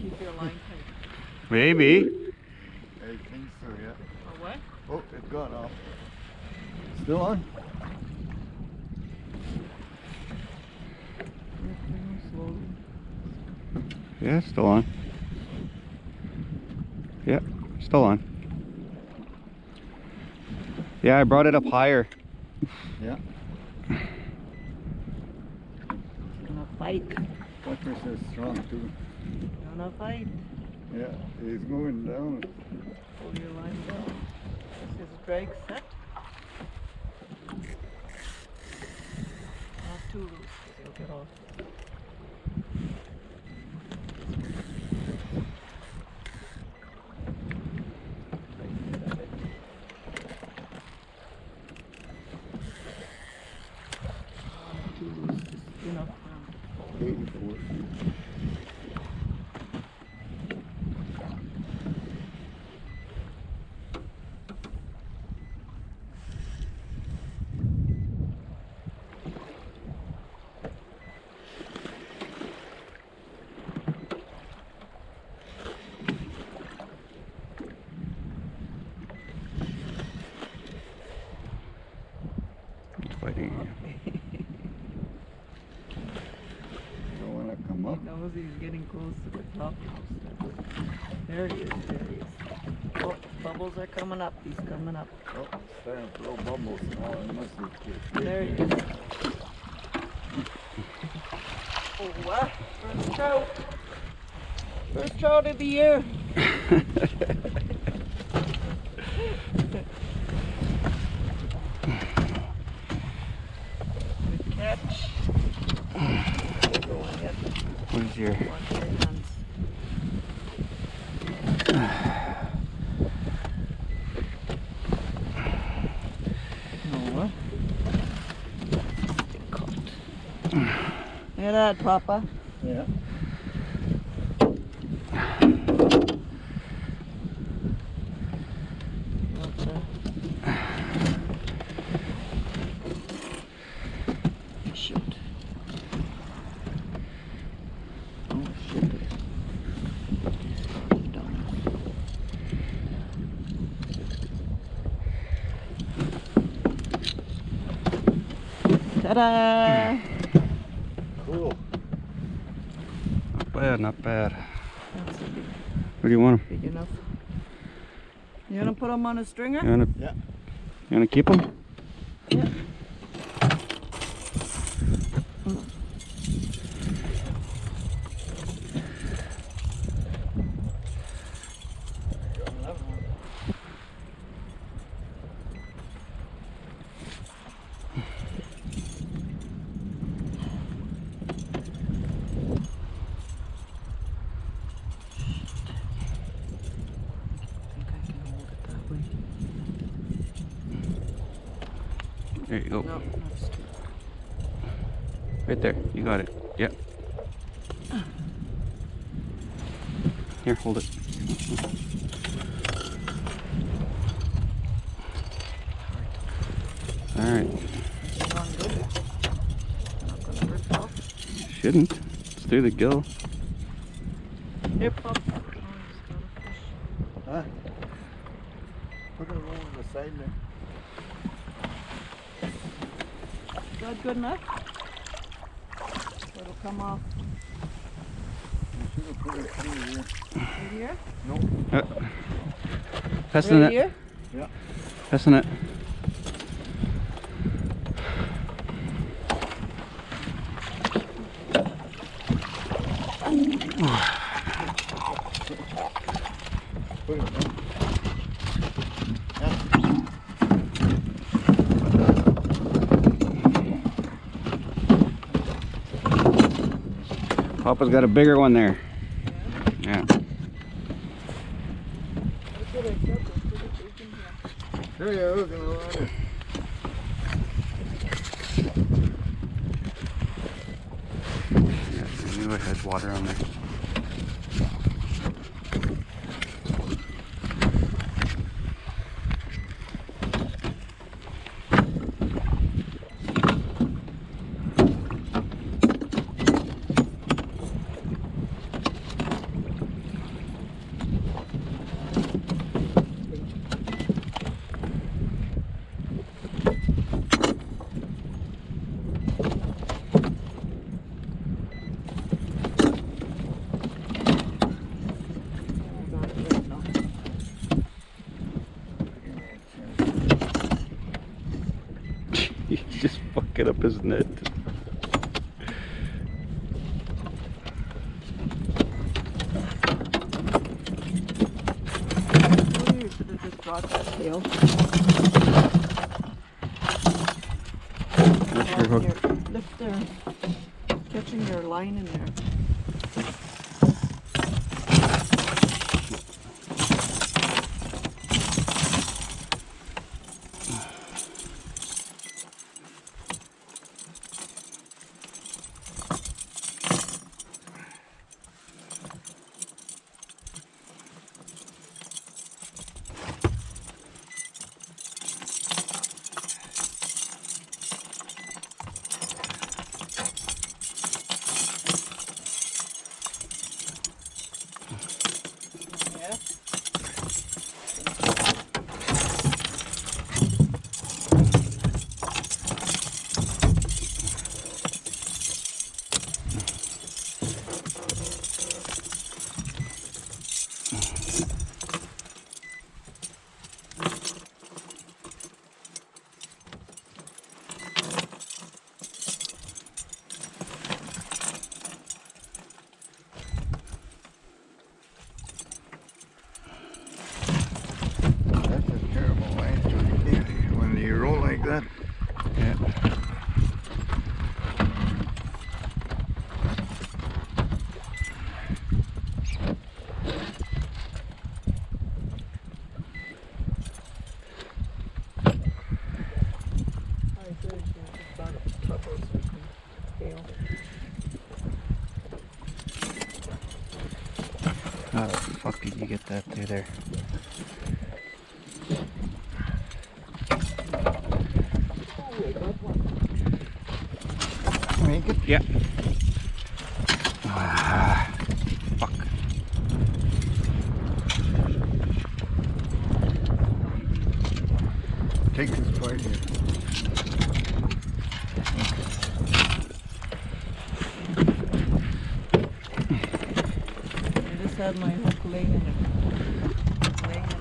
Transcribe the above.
Keep your line tight. Maybe. I think so, yeah. Or what? Oh, it got off. Still on? Slowly. Yeah, still on. Yeah, still on. Yeah, I brought it up higher. Yeah. Gonna fight. Butter says strong too. Gonna fight. Yeah, he's going down. Pull your line down. This is drag set. Not too loose because you'll get off. Not too loose, just enough. Waiting for it. It's fighting. Don't want to come up. He knows he's getting close to the top now. There he is, there he is. Oh, bubbles are coming up. He's coming up. Oh, it's starting to blow bubbles. Oh, it must be good. There he is. Oh, what? First trout. First trout of the year. Good catch. Where's your... Watch your hands. No, what? Get caught. Look at that, Papa. Yeah. What's that? Shoot. Oh, shit. Ta-da! Cool. Not bad, not bad. That's big, Where do you want him? big enough. You gonna put him on a stringer? You wanna, Yeah. you wanna keep him? Yeah. There you go. No, that's too. Right there. You got it. Yep. Here, hold it. Alright. Not good. Not gonna rip off. Shouldn't. It's through the gill. Here, Pop. Oh, he's got a fish. Huh? Put it over the side there. That good enough? It'll come off You should have put it through here. right here. No. Testing Right it. here. Yeah. Testing it. Put it in. Papa's got a bigger one there. Yeah. That's what I said. Let's put it big in here. There you are, looking around it. Yeah, I knew I had water on there. Net. Oh, you should have just brought that tail. What's your hook? Lift there. Catching your line in there. That's a terrible line when you roll like that. Yeah. I said you just brought a couple so you can tail. How the fuck did you get that through there? Oh, I got one. Make it. Yeah. Ah, fuck. Take this part here. I just had my hook laying in there. Laying in there.